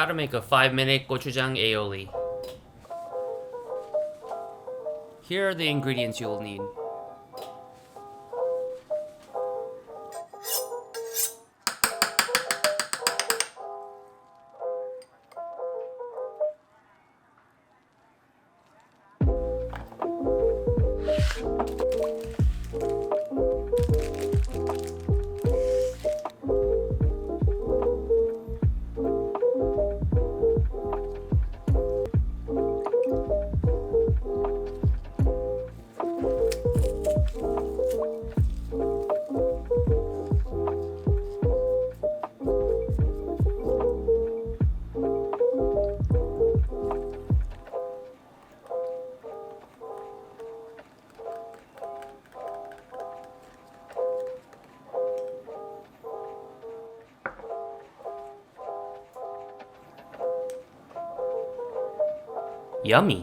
How to make a 5-minute gochujang aioli. Here are the ingredients you will need. Yummy!